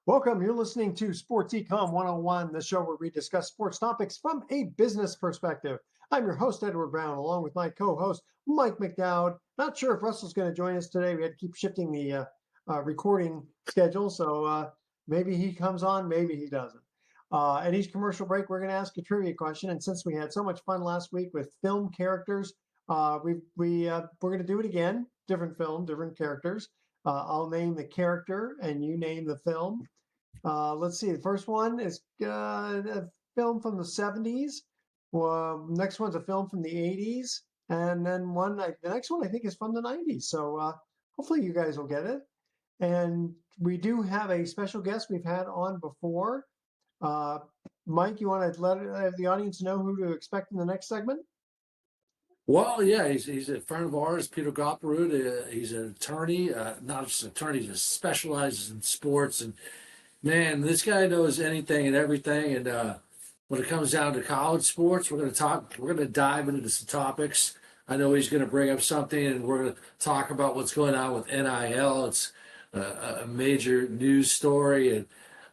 Welcome. You're listening to Sports Econ 101, the show where we discuss sports topics from a business perspective. I'm your host, Edward Brown, along with my co-host, Mike McDowd. Not sure if Russell's going to join us today. We had to keep shifting the recording schedule, so maybe he comes on, maybe he doesn't. At each commercial break, we're going to ask a trivia question, and since we had so much fun last week with film characters, we're going to do it again. Different film, different characters. I'll name the character, and you name the film. Let's see. The first one is a film from the 70s. Next one's a film from the 80s. And then the next one I think is from the 90s. So hopefully you guys will get it. And we do have a special guest we've had on before. Mike, you want to let the audience know who to expect in the next segment? Well, yeah, he's a friend of ours, Peter Goplerud. He's an attorney, not just an attorney, he just specializes in sports. And man, this guy knows anything and everything. And when it comes down to college sports, we're going to dive into some topics. I know he's going to bring up something, and we're going to talk about what's going on with NIL. It's a major news story. And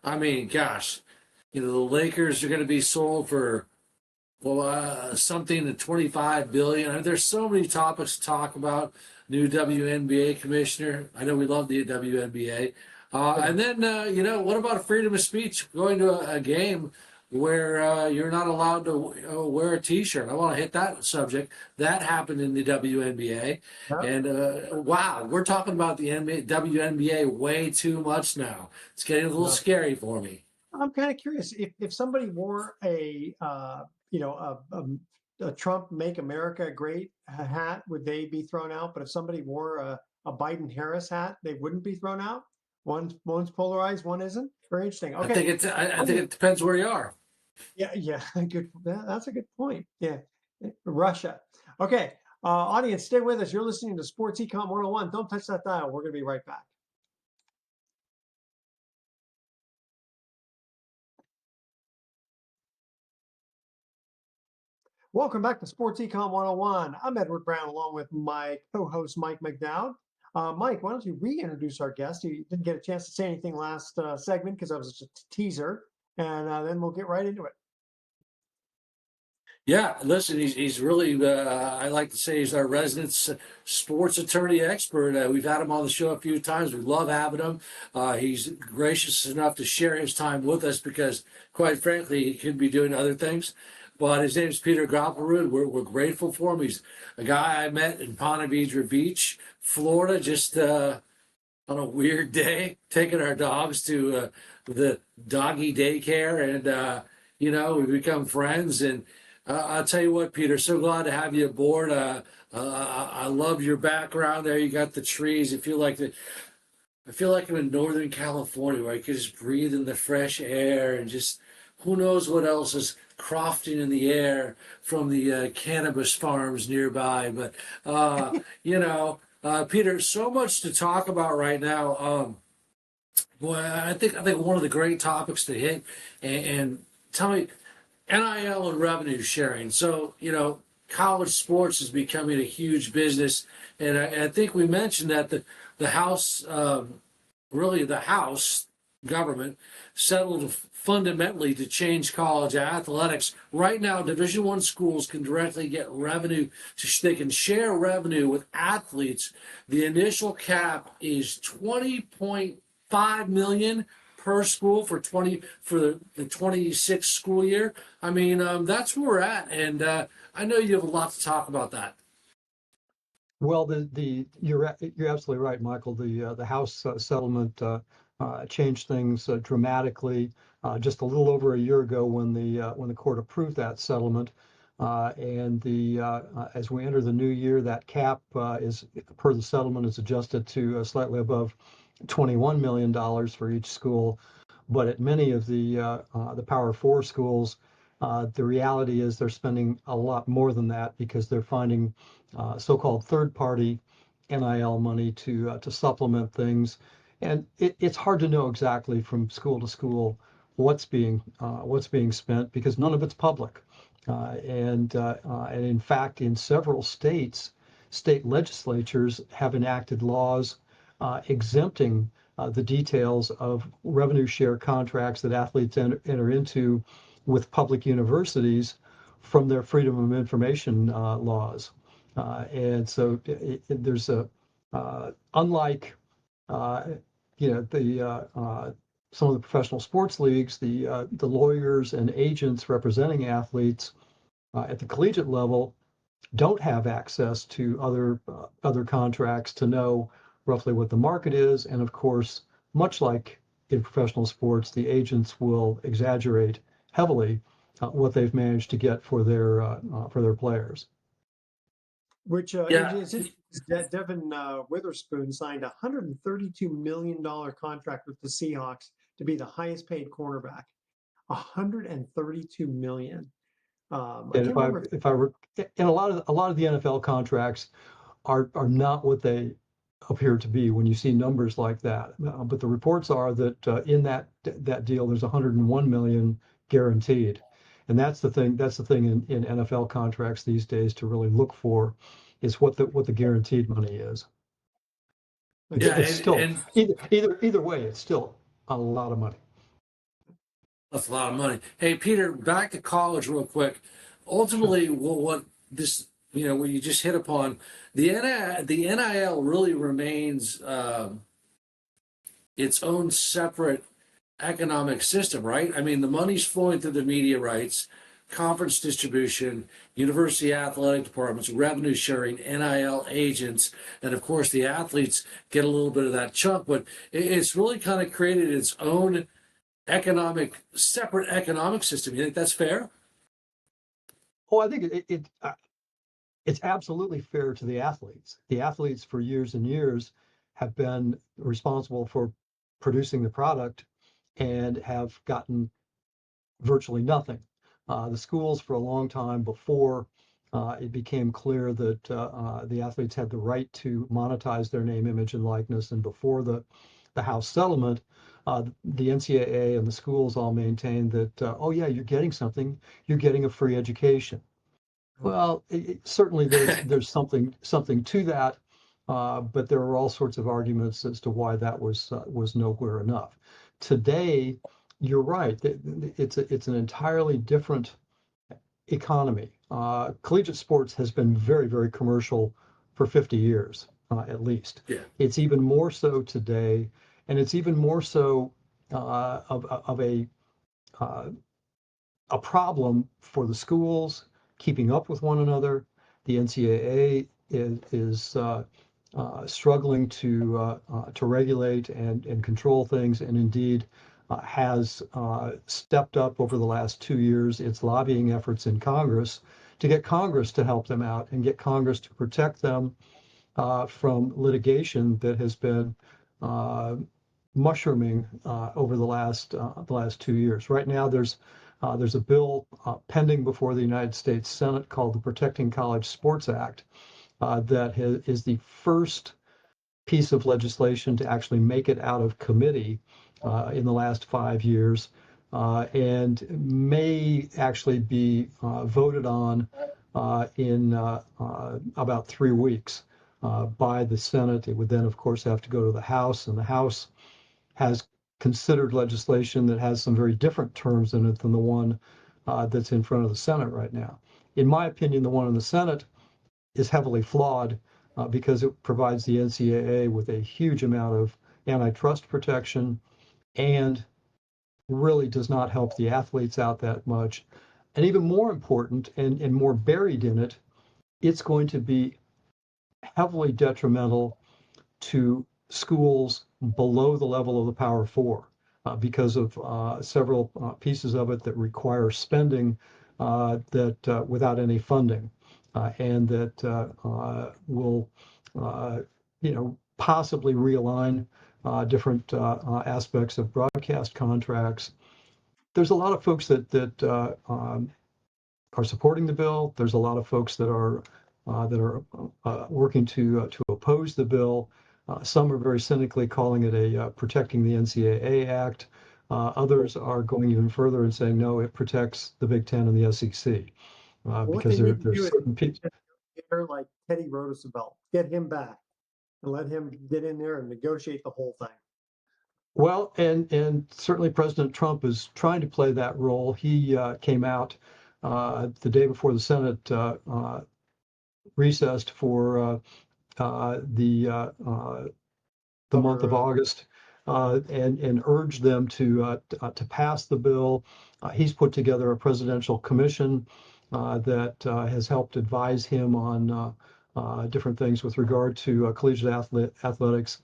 I mean, gosh, the Lakers are going to be sold for something to 25 billion. I mean, there's so many topics to talk about. New WNBA commissioner. I know we love the WNBA. And then, what about freedom of speech? Going to a game where you're not allowed to wear a T-shirt. I want to hit that subject. That happened in the WNBA. Yeah. And wow, we're talking about the WNBA way too much now. It's getting a little scary for me. I'm kind of curious if somebody wore a Trump "Make America Great" hat, would they be thrown out? But if somebody wore a Biden Harris hat, they wouldn't be thrown out. One's polarized, one isn't. Very interesting. Okay, I think it depends where you are. Yeah, good. That's a good point. Yeah, Russia. Okay, audience, stay with us. You're listening to Sports Econ 101. Don't touch that dial. We're going to be right back. Welcome back to Sports Econ 101. I'm Edward Brown, along with my co-host, Mike McDowd. Mike, why don't you reintroduce our guest? You didn't get a chance to say anything last segment because that was just a teaser, and then we'll get right into it. Yeah, listen, he's really, I like to say he's our resident sports attorney expert. We've had him on the show a few times. We love having him. He's gracious enough to share his time with us because, quite frankly, he could be doing other things. But his name is Peter Goplerud. We're grateful for him. He's a guy I met in Ponte Vedra Beach, Florida, just on a weird day, taking our dogs to the doggy daycare. And, we've become friends. And I'll tell you what, Peter, so glad to have you aboard. I love your background there. You got the trees. I feel like I'm in Northern California where I could just breathe in the fresh air and just who knows what else is crofting in the air from the cannabis farms nearby. But, Peter, so much to talk about right now. I think one of the great topics to hit and tell me, NIL and revenue sharing. So, college sports is becoming a huge business. And I think we mentioned that the House, really the House government, settled fundamentally to change college athletics. Right now, Division I schools can directly get revenue. They can share revenue with athletes. The initial cap is $20.5 million per school for the 26 school year. I mean, that's where we're at, and I know you have a lot to talk about that. Well, you're absolutely right, Michael. The House settlement changed things dramatically just a little over a year ago when the court approved that settlement. And as we enter the new year, that cap is per the settlement is adjusted to slightly above $21 million for each school. But at many of the Power Four schools, the reality is they're spending a lot more than that because they're finding so-called third-party NIL money to supplement things. And it's hard to know exactly from school to school what's being spent because none of it's public. And in fact, in several states, state legislatures have enacted laws exempting the details of revenue share contracts that athletes enter into with public universities from their freedom of information laws. And so there's a, unlike, uh, some of the professional sports leagues, the lawyers and agents representing athletes at the collegiate level don't have access to other contracts to know roughly what the market is. And of course, much like in professional sports, the agents will exaggerate heavily what they've managed to get for their players. Which Yeah, is interesting. Devin Witherspoon signed a $132 million contract with the Seahawks to be the highest paid cornerback. $132 million. I And can't remember. if I were, and a lot of the NFL contracts are not what they appear to be when you see numbers like that. But the reports are that in that deal, there's 101 million guaranteed, and that's the thing. That's the thing in NFL contracts these days to really look for, is what the guaranteed money is. yeah, It's still and either way, it's still a lot of money. that's a lot of money. Hey, Peter, back to college real quick. Sure. Ultimately, what this, what you just hit upon, the NIL really remains its own separate economic system, right? I mean, the money's flowing through the media rights, conference distribution, university athletic departments, revenue sharing, NIL agents, and of course the athletes get a little bit of that chunk. But it's really kind of created its own separate economic system. You think that's fair? Oh, I think it's absolutely fair to the athletes. The athletes for years and years have been responsible for producing the product and have gotten virtually nothing. The schools for a long time before it became clear that the athletes had the right to monetize their name, image, and likeness, and before the House settlement, the NCAA and the schools all maintained that, oh yeah, you're getting something, you're getting a free education. Well, certainly there's something to that, but there are all sorts of arguments as to why that was nowhere enough. Today, you're right. It's an entirely different economy. Collegiate sports has been very, very commercial for 50 years, at least. Yeah. It's even more so today, and it's even more so of uh, a problem for the schools keeping up with one another. The NCAA is struggling to regulate and control things, and indeed has stepped up over the last 2 years its lobbying efforts in Congress to get Congress to help them out and get Congress to protect them from litigation that has been mushrooming over the last 2 years. Right now, there's a bill pending before the United States Senate called the Protecting College Sports Act that is the first piece of legislation to actually make it out of committee in the last 5 years, and may actually be voted on in about 3 weeks by the Senate. It would then, of course, have to go to the House, and the House has considered legislation that has some very different terms in it than the one that's in front of the Senate right now. In my opinion, the one in the Senate is heavily flawed because it provides the NCAA with a huge amount of antitrust protection and really does not help the athletes out that much. And even more important and more buried in it, it's going to be heavily detrimental to schools below the level of the Power Four because of several pieces of it that require spending that without any funding, and that will, possibly realign different aspects of broadcast contracts. There's a lot of folks that are supporting the bill. There's a lot of folks that are working to oppose the bill. Some are very cynically calling it a protecting the NCAA Act. Others are going even further and saying, no, it protects the Big Ten and the SEC What because they need to there's do is certain people. get like Teddy Roosevelt, get him back and let him get in there and negotiate the whole thing. Well, and certainly President Trump is trying to play that role. He came out the day before the Senate recessed for the month of August, and urged them to pass the bill. He's put together a presidential commission that has helped advise him on different things with regard to collegiate athletics.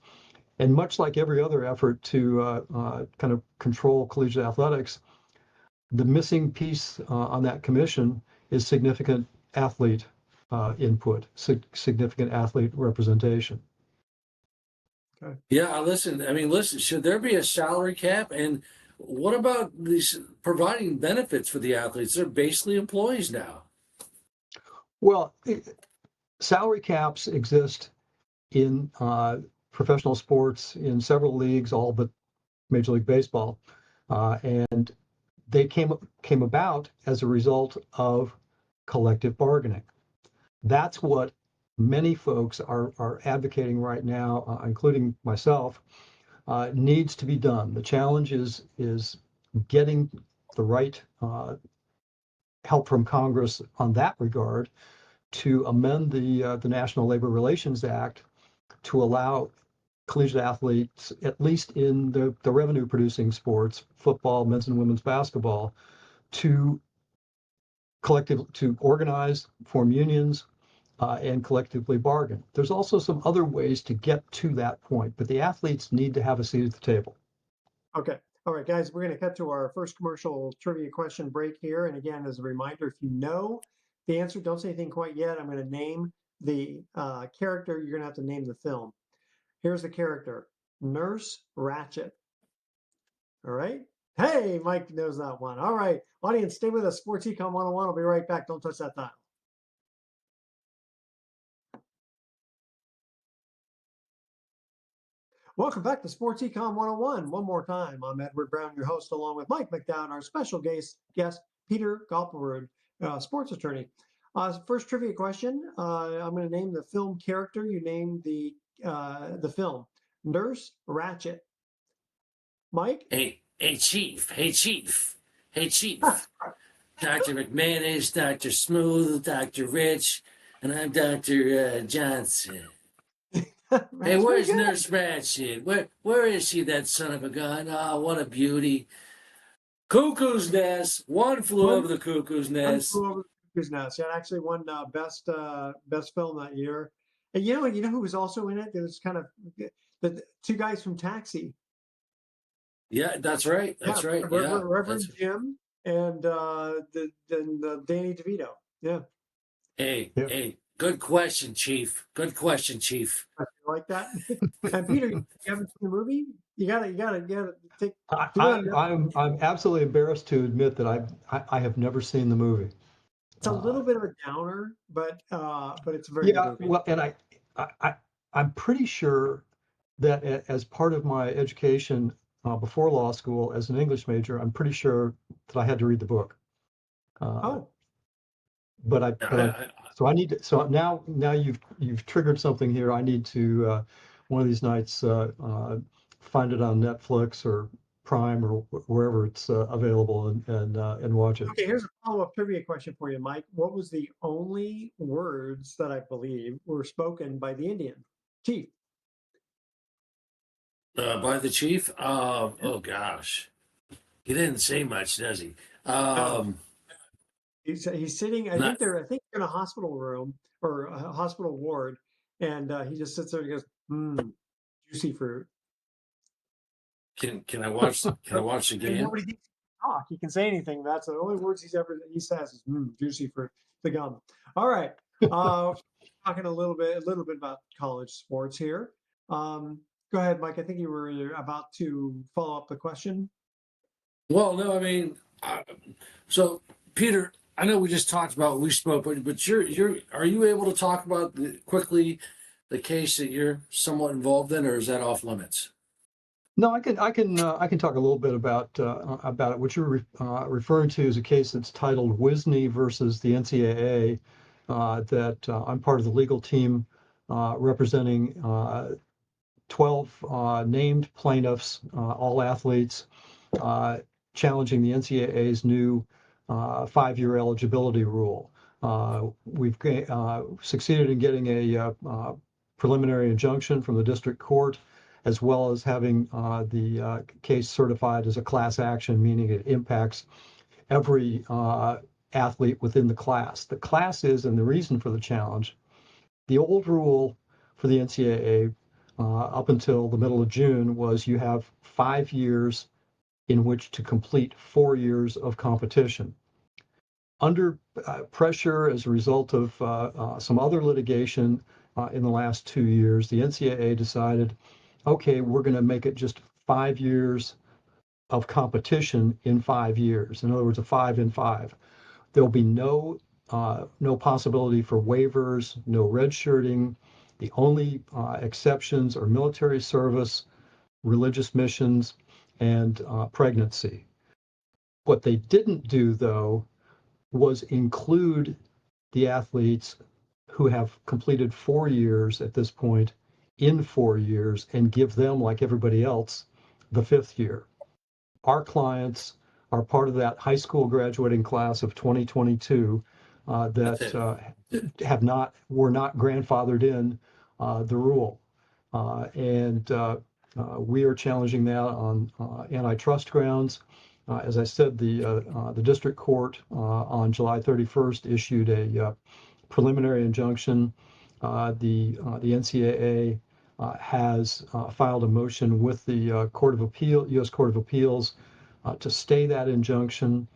And much like every other effort to kind of control collegiate athletics, the missing piece on that commission is significant athlete input, significant athlete representation. Okay. Yeah, listen. I mean, listen. Should there be a salary cap? And what about these providing benefits for the athletes? They're basically employees now. Well, salary caps exist in professional sports in several leagues, all but Major League Baseball, and they came about as a result of collective bargaining. That's what many folks are advocating right now, including myself, needs to be done. The challenge is getting the right help from Congress on that regard to amend the National Labor Relations Act to allow collegiate athletes, at least in the revenue producing sports, football, men's and women's basketball, to organize, form unions, and collectively bargain. There's also some other ways to get to that point, but the athletes need to have a seat at the table. Okay. All right, guys, we're going to cut to our first commercial trivia question break here. And again, as a reminder, if you know the answer, don't say anything quite yet. I'm going to name the character. You're going to have to name the film. Here's the character, Nurse Ratched. All right. Hey, Mike knows that one. All right. Audience, stay with us. Sports Econ 101. I'll be right back. Don't touch that dial. Welcome back to Sports Econ 101. One more time, I'm Edward Brown, your host, along with Mike McDowell, our special guest Peter Goplerud, sports attorney. First trivia question. I'm going to name the film character. You name the film. Nurse Ratched. Mike? Hey, Chief. Hey, Chief. Hey, Chief. Dr. McManus, Dr. Smooth, Dr. Rich, and I'm Dr. Johnson. Hey, where's Nurse Ratched? Where is she, that son of a gun? Oh, what a beauty. Cuckoo's Nest. One flew over the cuckoo's nest. One flew over the cuckoo's nest. Yeah, it actually won best film that year. And you know who was also in it? There was kind of the two guys from Taxi. Yeah, that's right. That's right. Yeah, Reverend Jim and Danny DeVito. Yeah. Hey, good question, Chief. Good question, Chief. I like that. And Peter, you haven't seen the movie? You gotta take. I'm absolutely embarrassed to admit that I have never seen the movie. It's a little bit of a downer, but it's a very good movie. Well, and I'm pretty sure that as part of my education before law school as an English major, I'm pretty sure that I had to read the book. So I need to. So now you've triggered something here. I need to one of these nights find it on Netflix or Prime or wherever it's available and watch it. Okay, here's a follow-up trivia question for you, Mike. What was the only words that I believe were spoken by the Indian chief? By the chief? Oh gosh, he didn't say much, does he? He's sitting. I think they're in a hospital room or a hospital ward, and he just sits there and goes, "Juicy fruit." Can I watch? Can I watch again? Nobody can talk. He can say anything. That's the only words he says is "juicy fruit." The gum. All right. Talking a little bit about college sports here. Go ahead, Mike. I think you were about to follow up the question. Well, no, I mean, so Peter, I know we just talked about what we spoke, but are you able to talk about quickly the case that you're somewhat involved in, or is that off limits? No, I can talk a little bit about it. What you're referring to is a case that's titled Wisney versus the NCAA. That I'm part of the legal team representing 12 named plaintiffs, all athletes, challenging the NCAA's new 5-year eligibility rule. We've succeeded in getting a preliminary injunction from the district court, as well as having the case certified as a class action, meaning it impacts every athlete within the class. The class is, and the reason for the challenge, the old rule for the NCAA up until the middle of June was you have 5 years in which to complete 4 years of competition. Under pressure as a result of some other litigation in the last 2 years, the NCAA decided, okay, we're going to make it just 5 years of competition in 5 years. In other words, a 5 in 5. There'll be no possibility for waivers, no redshirting. The only exceptions are military service, religious missions, and pregnancy. What they didn't do, though, was include the athletes who have completed 4 years at this point in 4 years and give them, like everybody else, the 5th year. Our clients are part of that high school graduating class of 2022 that were not grandfathered in the rule. And we are challenging that on antitrust grounds. As I said, the district court on July 31st issued a preliminary injunction. The NCAA has filed a motion with the U.S. Court of Appeals to stay that injunction.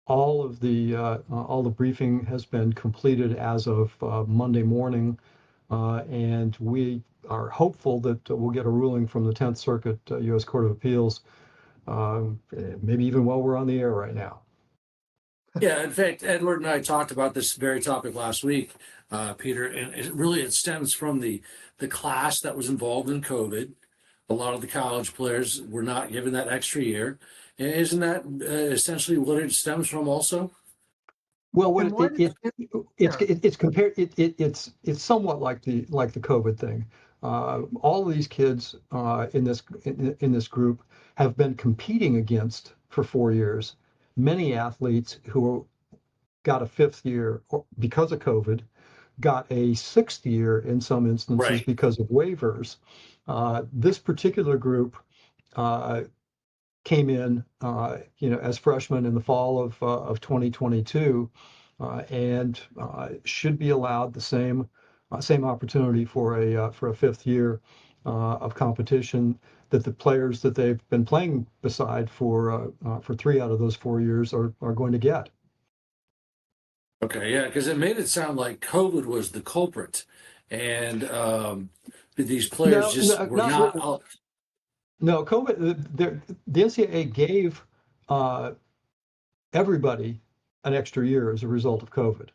All the briefing has been completed as of Monday morning, and we are hopeful that we'll get a ruling from the 10th Circuit U.S. Court of Appeals, maybe even while we're on the air right now. Yeah, in fact, Edward and I talked about this very topic last week, Peter, and it stems from the class that was involved in COVID. A lot of the college players were not given that extra year. And isn't that essentially what it stems from also? Well, what And why did it's compared. It's somewhat like the COVID thing. All of these kids in this group have been competing against for 4 years. Many athletes who got a 5th year because of COVID got a 6th year in some instances Right. because of waivers. This particular group came in, as freshmen in the fall of 2022, and should be allowed the same opportunity for a 5th year of competition that the players that they've been playing beside for 3 out of those 4 years are going to get. Okay, yeah, because it made it sound like COVID was the culprit, and these players just were not. No, COVID. The NCAA gave everybody an extra year as a result of COVID.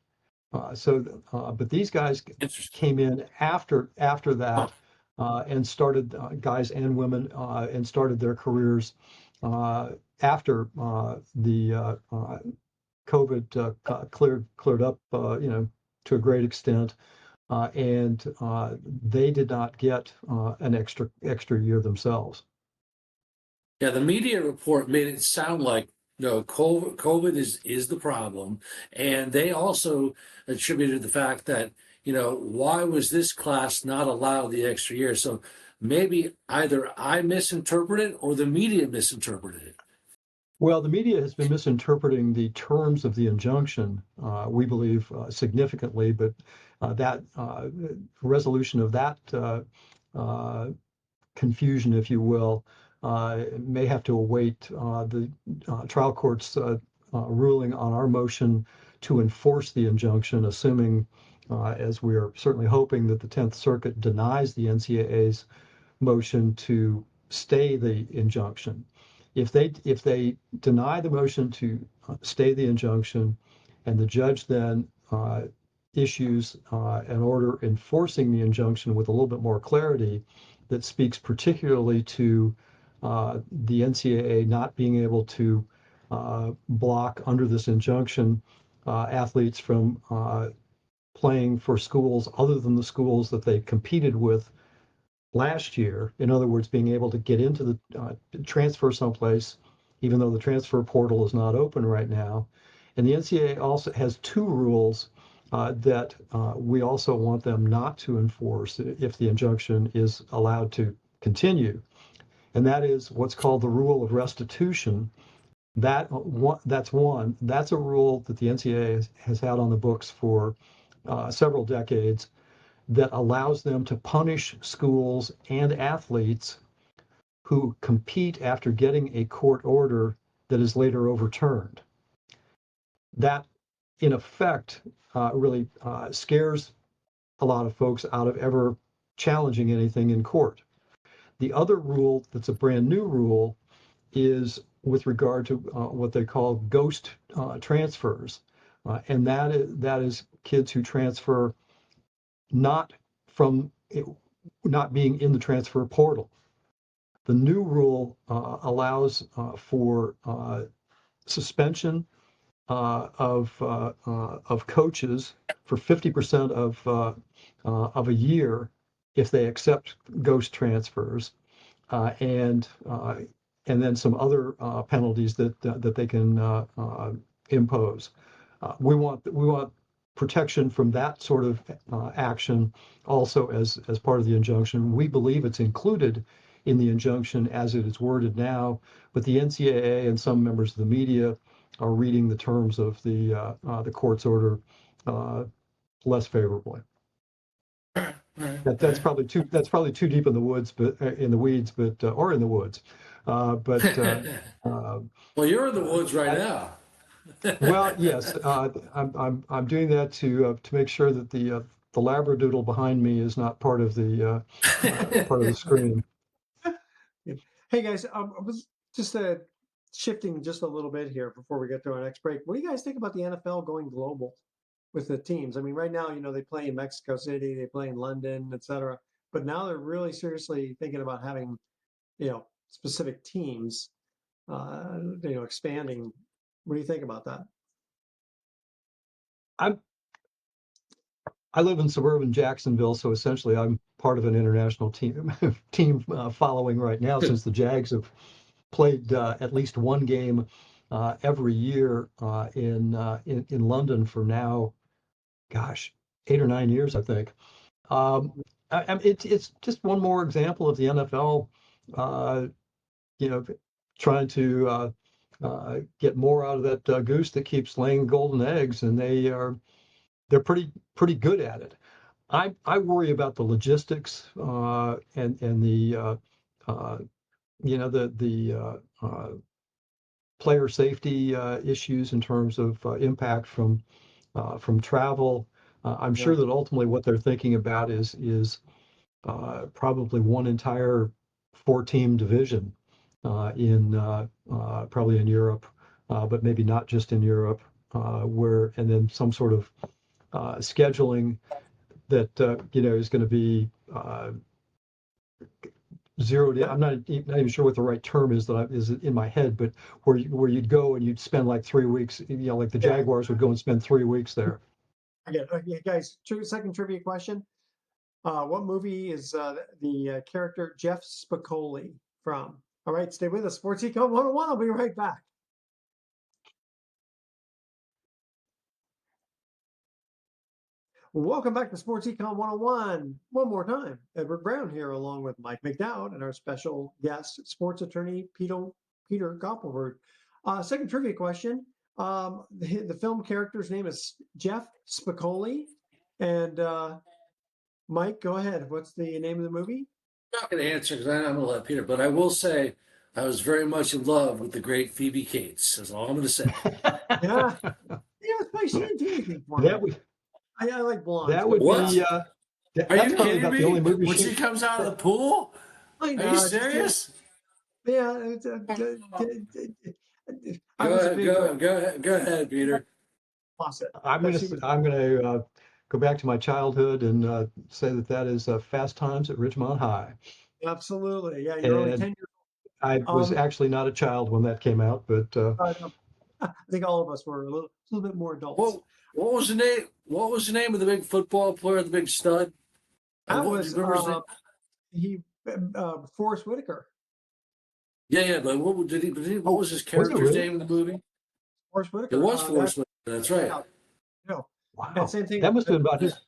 But these guys Interesting. came in after Huh. that and started, guys and women, and started their careers after the COVID cleared up, to a great extent, and they did not get an extra year themselves. Yeah, the media report made it sound like no, COVID is the problem, and they also attributed the fact that why was this class not allowed the extra year? So maybe either I misinterpreted or the media misinterpreted it. Well, the media has been misinterpreting the terms of the injunction, we believe, significantly, but that resolution of that confusion, if you will, may have to await the trial court's ruling on our motion to enforce the injunction, assuming, as we are certainly hoping, that the 10th Circuit denies the NCAA's motion to stay the injunction. If they deny the motion to stay the injunction, and the judge then issues an order enforcing the injunction with a little bit more clarity, that speaks particularly to the NCAA not being able to block under this injunction athletes from playing for schools other than the schools that they competed with last year. In other words, being able to get into the transfer someplace, even though the transfer portal is not open right now. And the NCAA also has two rules that we also want them not to enforce if the injunction is allowed to continue. And that is what's called the rule of restitution. That's one. That's a rule that the NCAA has had on the books for several decades that allows them to punish schools and athletes who compete after getting a court order that is later overturned. That, in effect, really scares a lot of folks out of ever challenging anything in court. The other rule that's a brand new rule is with regard to what they call ghost transfers. And that is kids who transfer not from not being in the transfer portal. The new rule allows for suspension of coaches for 50% of a year if they accept ghost transfers, and then some other penalties that they can impose. We want protection from that sort of action also as part of the injunction. We believe it's included in the injunction as it is worded now, but the NCAA and some members of the media are reading the terms of the court's order less favorably. That's probably too deep in the woods, but in the weeds, but or in the woods. Well, you're in the woods right now. Well, yes, I'm doing that to make sure that the labradoodle behind me is not part of the screen. Hey guys, I was just shifting just a little bit here before we get to our next break. What do you guys think about the NFL going global with the teams? I mean, right now, they play in Mexico City, they play in London, etc. But now they're really seriously thinking about having, specific teams, expanding. What do you think about that? I live in suburban Jacksonville, so essentially I'm part of an international team following right now, since the Jags have played at least one game every year in London for now, gosh, 8 or 9 years, I think. It's just one more example of the NFL, you know, trying to get more out of that goose that keeps laying golden eggs, and they're pretty good at it. I worry about the logistics and the player safety issues in terms of impact from travel. I'm Yeah. sure that ultimately what they're thinking about is probably one entire 4-team division probably in Europe, but maybe not just in Europe, and then some sort of scheduling that is going to be zeroed in. I'm not even sure what the right term is is in my head, but where you'd go and you'd spend like 3 weeks, like the Jaguars would go and spend 3 weeks there. Again, okay, guys, second trivia question. What movie is the character Jeff Spicoli from? All right, stay with us. Sports Econ 101. I'll be right back. Welcome back to Sports Econ 101. One more time, Edward Brown here, along with Mike McDowd and our special guest, sports attorney Peter Goplerud. Second trivia question. The film character's name is Jeff Spicoli. And Mike, go ahead. What's the name of the movie? I'm not going to answer because I'm going to let Peter, but I will say I was very much in love with the great Phoebe Cates. That's all I'm going to say. Yeah. Yeah, she didn't do anything for That me. would I like blondes. that would What? be Are that's you probably kidding about me? the only movie When she comes out of the pool? I Are know, you serious? yeah. I was a big Go ahead, Peter. faucet. I'm But gonna she was I'm gonna go back to my childhood and say that is Fast Times at Ridgemont High. absolutely, yeah. You're only And 10 years I was old. actually not a child when that came out, but I think all of us were a little bit more adults. What was the name? What was the name of the big football player, the big stud? That Do you was remember his name? he Forrest Whitaker. Yeah, but what was his Was it character's really? name in the movie? Forrest It Whitaker. was Forrest Whitaker. That's right. Yeah, no. And Wow. same thing. That must have been about Yeah. his,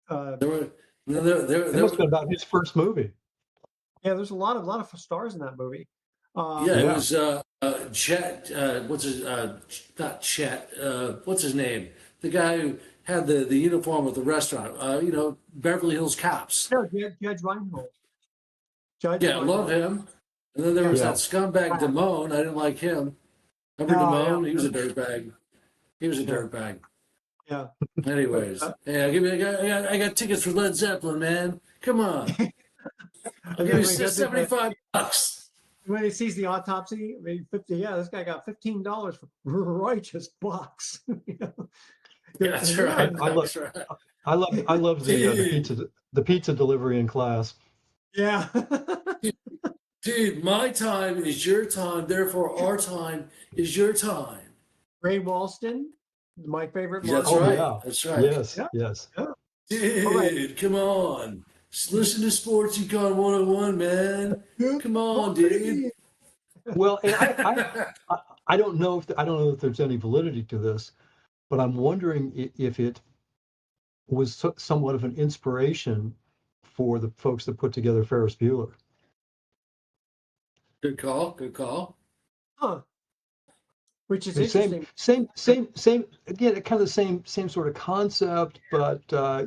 Uh, There were there, that must have been about his first movie. yeah, there's a lot of stars in that movie. yeah, it Yeah. was Chet. What's his not Chet? What's his name? The guy who had the uniform at the restaurant. Beverly Hills Cops. No, Judge Reinhold. Judge Yeah, I love Reinhold. him. And then there Yeah. was Yeah. that scumbag Ah, Damone. I didn't like him. Remember oh yeah, Damone? He was a dirtbag. He was a yeah, dirtbag. yeah. But Anyways, hey, I got tickets for Led Zeppelin, man. Come on, I'll and give then you when he goes in $75. when he sees the autopsy, I mean, 50. Yeah, this guy got $15 for righteous bucks. You know? Yeah, that's And yeah, right. I love That's right. I love Dude, the pizza delivery in class. yeah. dude, my time is your time. Therefore, our time is your time. Ray Walston, my favorite That's Oh Martian. right. yeah. That's right. Yes. Yeah, Yes. yeah. All right. Dude, come on. Just listen to Sports Econ 101, man. Good Come on, dude. morning. Well, and I don't know if I don't know if there's any validity to this, but I'm wondering if it was somewhat of an inspiration for the folks that put together Ferris Bueller. Good call. Good call. Huh. Which is I mean, interesting. same. Again, kind of the same sort of concept, but a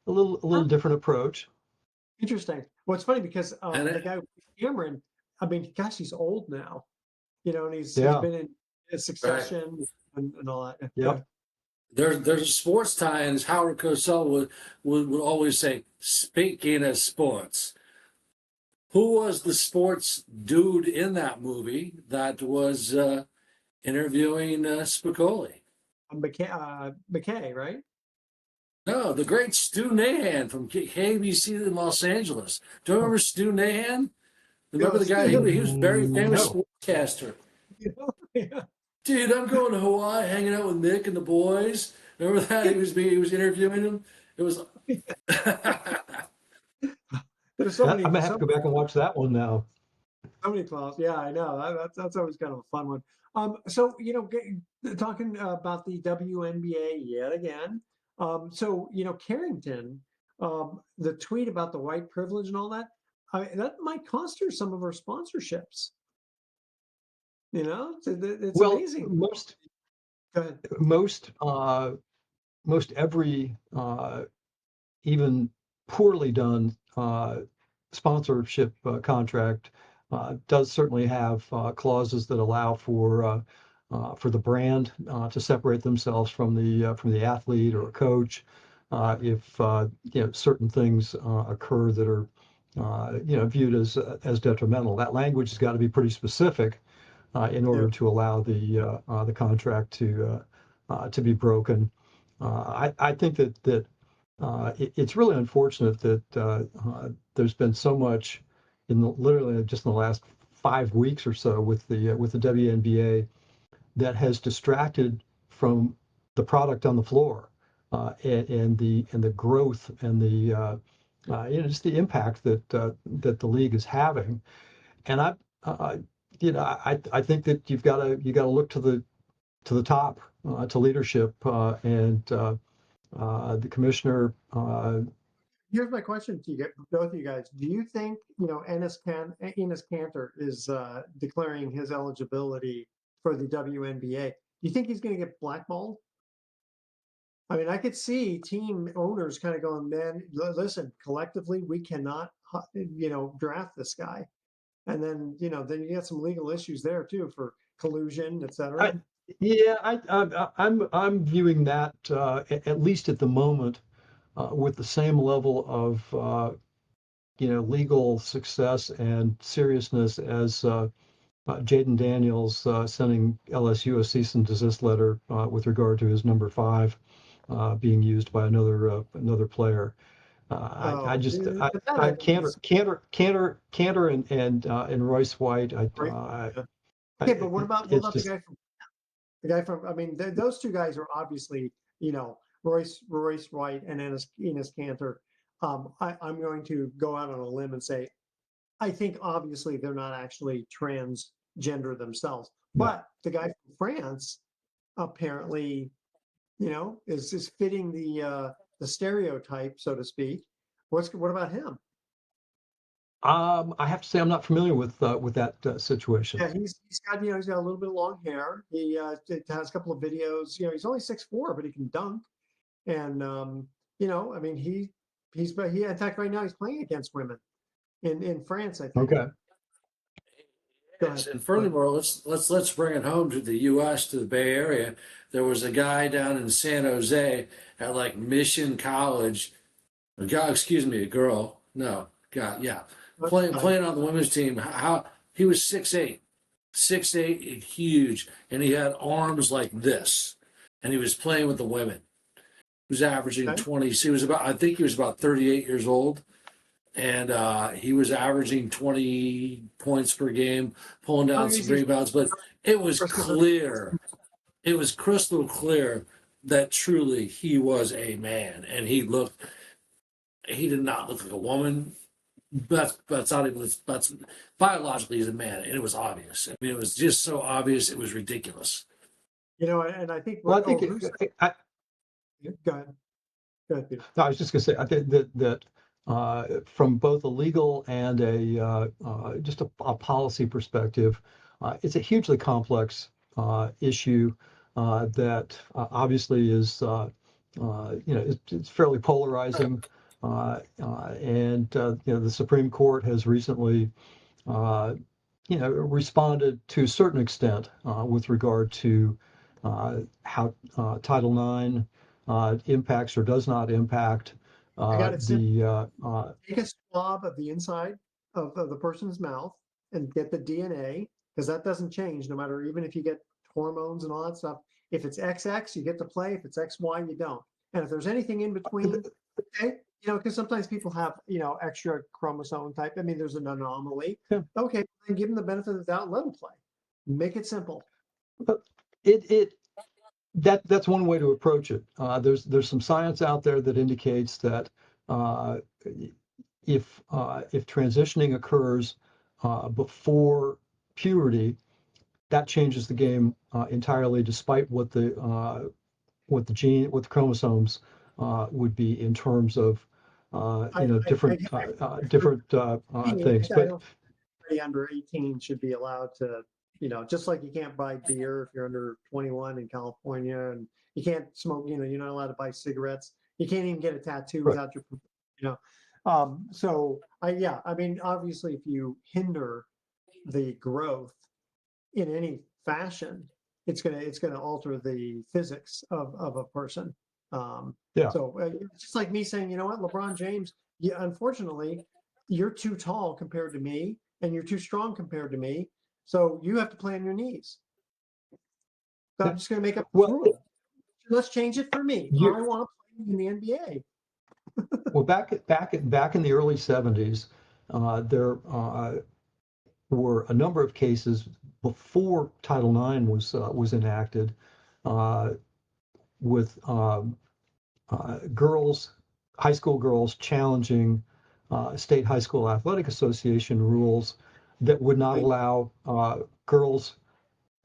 little Huh. different approach. Interesting. Well, it's funny because And the it, guy Cameron, I mean, gosh, he's old now, and he's Yeah. been in right. Succession and all that. Yeah. Yep. There's a sports tie-ins. Howard Cosell would always say, speaking of sports, who was the sports dude in that movie that was interviewing Spicoli? McKay, right? No, the great Stu Nahan from KBC in Los Angeles. Do you remember Stu Nahan? Remember the guy? He was a very famous No. sportscaster. Yeah. Dude, I'm going to Hawaii, hanging out with Nick and the boys. Remember that? He was interviewing him. It was. There's so I'm many, gonna have to go back and watch that one now. so many clauses. Yeah, I know. That's always kind of a fun one. So talking about the WNBA yet again. So Carrington, the tweet about the white privilege and all that, that might cost her some of her sponsorships. It's Well, amazing. Go ahead. most every even poorly done sponsorship contract does certainly have clauses that allow for the brand to separate themselves from the athlete or a coach if certain things occur that are viewed as detrimental. That language has got to be pretty specific in Yeah. order to allow the contract to be broken. I think that it's really unfortunate that there's been so much literally just in the last 5 weeks or so with the WNBA that has distracted from the product on the floor and the growth and just the impact that the league is having. And I think that you got to look to the top to leadership and the commissioner. Here's my question to you, both of you guys. Do you think Enes Kanter is declaring his eligibility for the WNBA? Do you think he's going to get blackballed? I mean, I could see team owners kind of going, "Man, listen, collectively, we cannot, draft this guy." And then you get some legal issues there too for collusion, et cetera. I, yeah, I'm viewing that at least at the moment with the same level of legal success and seriousness as Jaden Daniels sending LSU a cease and desist letter with regard to his number 5 being used by another player. I Oh, just yeah, but that I think is Cantor and Royce White. great. Yeah. Okay, but what It's about the just guy from the guy from? I mean, those two guys are obviously Royce White and Enes Kanter. I'm going to go out on a limb and say, I think obviously they're not actually transgender themselves, Yeah. but the guy from France apparently, is fitting the stereotype, so to speak. What about him? I have to say I'm not familiar with that situation. Yeah, he's got a little bit of long hair. He has a couple of videos. He's only 6'4", but he can dunk. And I mean, he in fact right now he's playing against women in France, I think. Okay. Go Yes, ahead. and Go ahead. furthermore, let's bring it home to the U.S., to the Bay Area. There was a guy down in San Jose at like Mission College. A guy, excuse me, a girl. No, God, yeah, That's fine. playing on the women's team. How he was 6'8", 6'8", huge, and he had arms like this, and he was playing with the women. He was averaging Okay. 20. He was about, I think he was about 38 years old, and he was averaging 20 points per game, pulling Oh, down some he's rebounds. But it was clear, it was crystal clear that truly he was a man, and he did not look like a woman. That's not even that's biologically he's a man, and it was obvious. I mean, it was just so obvious, it was ridiculous. and I think Well, I think who said, go ahead. Go ahead, Peter. no, I was just going to say, I think that from both a legal and just a policy perspective, it's a hugely complex issue that obviously is, it's fairly polarizing. And the Supreme Court has recently, uh, responded to a certain extent with regard to how Title IX impacts or does not impact I got it simple. the Take a swab of the inside of the person's mouth and get the DNA, because that doesn't change no matter, even if you get hormones and all that stuff. If it's XX, you get to play. If it's XY, you don't. And if there's anything in between, okay, because sometimes people have, extra chromosome type. I mean, there's an anomaly. yeah, Okay, then give them the benefit of the doubt, let them play. Make it simple. but it that's one way to approach it. There's some science out there that indicates that uh, if transitioning occurs before puberty, that changes the game entirely, despite what the chromosomes would be in terms of I different things. I But don't think anybody under 18 should be allowed to, just like you can't buy beer if you're under 21 in California, and you can't smoke, you're not allowed to buy cigarettes. You can't even get a tattoo right, without you know. So yeah, I mean, obviously, if you hinder the growth in any fashion, it's gonna alter the physics of a person. yeah. It's just like me saying, you know what, LeBron James, yeah, unfortunately, you're too tall compared to me, and you're too strong compared to me, so you have to play on your knees. So Yeah. I'm just gonna make up this Well, rule. Let's change it for me. you I want to play in the NBA. well back in the early 70s, there were a number of cases before Title IX was enacted uh, with girls, high school girls challenging state high school athletic association rules that would not Right? allow girls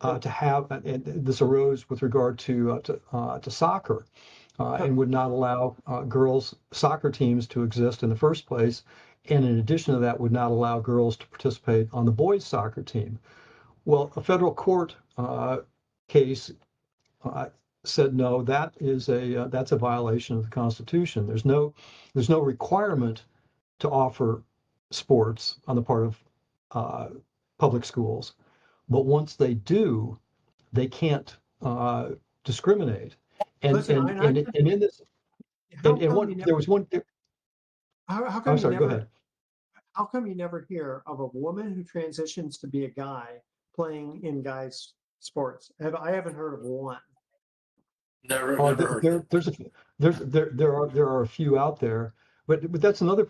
Yep. to have, and this arose with regard to soccer, Yep. and would not allow girls' soccer teams to exist in the first place. And in addition to that, would not allow girls to participate on the boys' soccer team. Well, a federal court case uh, said no, that's a violation of the Constitution. There's no requirement to offer sports on the part of uh, public schools, but once they do, they can't discriminate. And Listen, and and and in this how and come one you never? there was one. How I'm come you sorry. Go never? ahead. How come you never hear of a woman who transitions to be a guy playing in guys' sports? I haven't heard of one. Never heard of it. There's there are a few out there, but that's another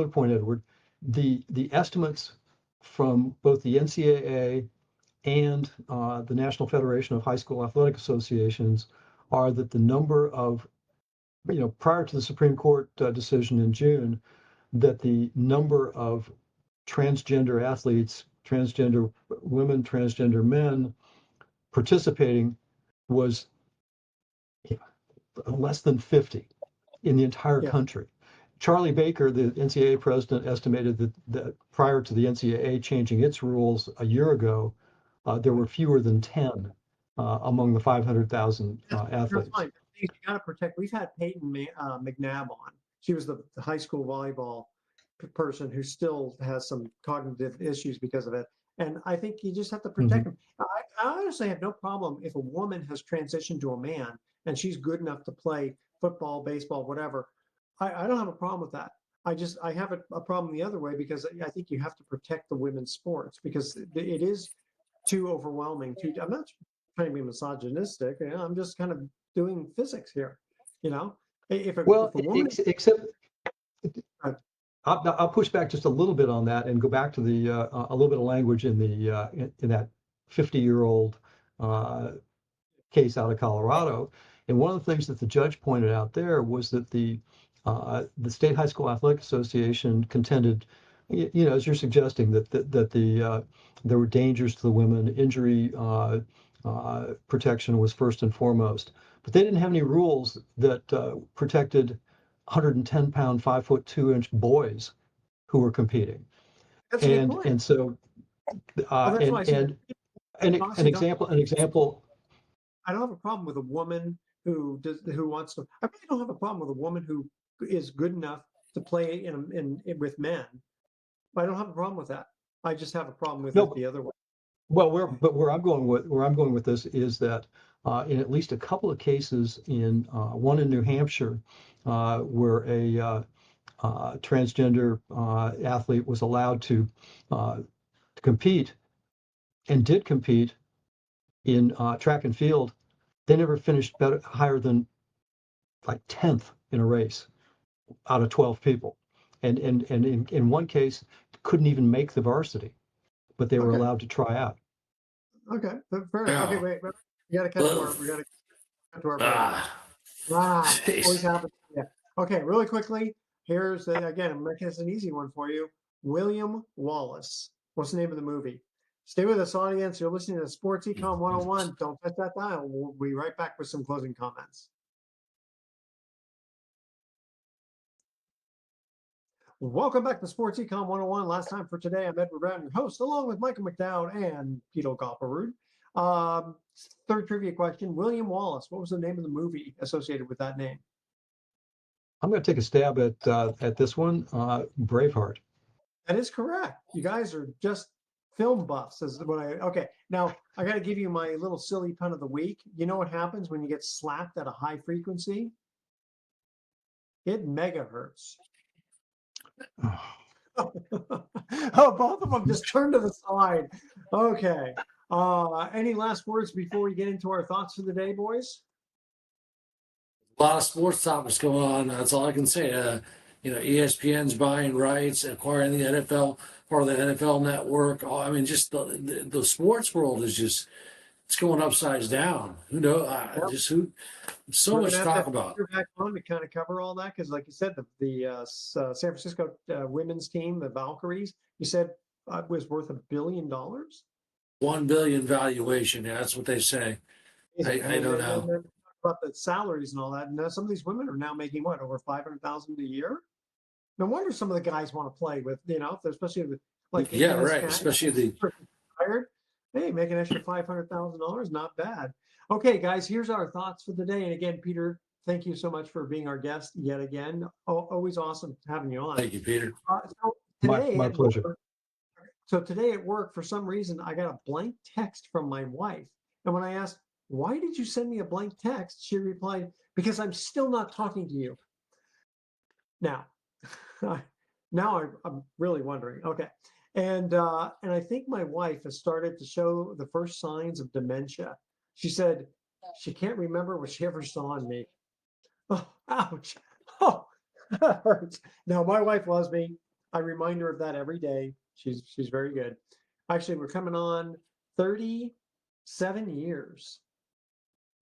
point, Edward. The estimates from both the NCAA and the National Federation of High School Athletic Associations are that the number of prior to the Supreme Court decision in June, that the number of transgender athletes, transgender women, transgender men participating was less than 50 in the entire Yeah, country. Charlie Baker, the NCAA president, estimated that prior to the NCAA changing its rules a year ago, there were fewer than 10 among the 500,000 that's athletes. fine. You got to protect. We've had Peyton McNabb on. She was the high school volleyball person who still has some cognitive issues because of it. And I think you just have to protect Mhm. them. I honestly have no problem if a woman has transitioned to a man and she's good enough to play football, baseball, whatever. I don't have a problem with that. I have a problem the other way because I think you have to protect the women's sports because it is too overwhelming. I'm not trying to be misogynistic. I'm just kind of doing physics here. You know, if a Well, if a woman, except uh, I'll push back just a little bit on that and go back to the a little bit of language in the in that 50-year-old case out of Colorado. And one of the things that the judge pointed out there was that the State High School Athletic Association contended, as you're suggesting, that there were dangers to the women, injury protection was first and foremost, but they didn't have any rules that protected 110-pound, 5'2" boys who were competing. that's a good And point. so Well, that's why I said an honestly don't. example. I don't have a problem with a woman who wants to. I really don't have a problem with a woman who is good enough to play in with men. I don't have a problem with that. I just have a problem with it No, the other way. well, where I'm going with this is that in at least a couple of cases, in one in New Hampshire, where a transgender athlete was allowed to compete and did compete in track and field, they never finished higher than like 10th in a race out of 12 people, and in one case couldn't even make the varsity, but they were Okay, allowed to try out. okay, fair enough. Okay, Yeah. wait. We got to cut to Ugh. our break. Ah, Always jeez. happens. Yeah. Okay, really quickly. Here's again, I'm making this an easy one for you. William Wallace. What's the name of the movie? Stay with us, audience. You're listening to Sports Econ 101. Don't touch that dial. We'll be right back with some closing comments. Welcome back to Sports Econ 101. Last time for today, I'm Edward Brown, your host, along with Michael McDowd and Peter Goplerud. Um, Third trivia question: William Wallace. What was the name of the movie associated with that name? I'm going to take a stab at this one. Braveheart. That is correct. You guys are just film buffs. Is what I okay. Now I got to give you my little silly pun of the week. You know what happens when you get slapped at a high frequency? It megahertz. Oh, both of them just turned to the side. Okay. Any last words before we get into our thoughts for the day, boys? A lot of sports topics going on. That's all I can say. ESPN's buying rights, acquiring the NFL, part of the NFL network. I mean, just the sports world is just it's going upside down. Who knows? Yep. Just who? So We're much gonna to have to talk have about. Peter back on to kind of cover all that because, like you said, the San Francisco women's team, the Valkyries, you said was worth $1 billion. 1 billion valuation. Yeah, that's what they say. Amazing. I don't know. Then talk about the salaries and all that. And now some of these women are now making what, over 500,000 a year? No wonder some of the guys want to play with, especially with, like Yeah, in this right. cat Especially the retired. Hey, make an extra $500,000, not bad. Okay, guys, here's our thoughts for the day. And again, Peter, thank you so much for being our guest yet again. Always awesome having you on. Thank you, Peter. So My today my at pleasure. work, so today at work, for some reason, I got a blank text from my wife. And when I asked, why did you send me a blank text? She replied, because I'm still not talking to you. Now, I'm really wondering. Okay. And I think my wife has started to show the first signs of dementia. She said she can't remember what she ever saw in me. Oh, ouch. Oh, that hurts. Now my wife loves me. I remind her of that every day. She's very good. Actually, we're coming on 37 years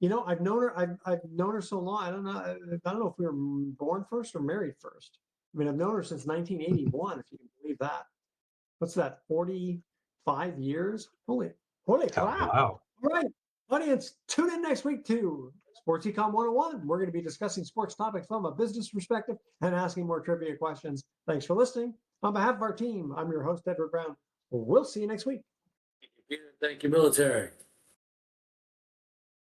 I've known her. I've known her so long. I don't know if we were born first or married first. I mean, I've known her since 1981, if you can believe that. What's that? 45 years? Holy Oh, crap! wow. All right, audience, tune in next week to Sports Econ 101. We're going to be discussing sports topics from a business perspective and asking more trivia questions. Thanks for listening. On behalf of our team, I'm your host, Edward Brown. We'll see you next week. Thank you, military.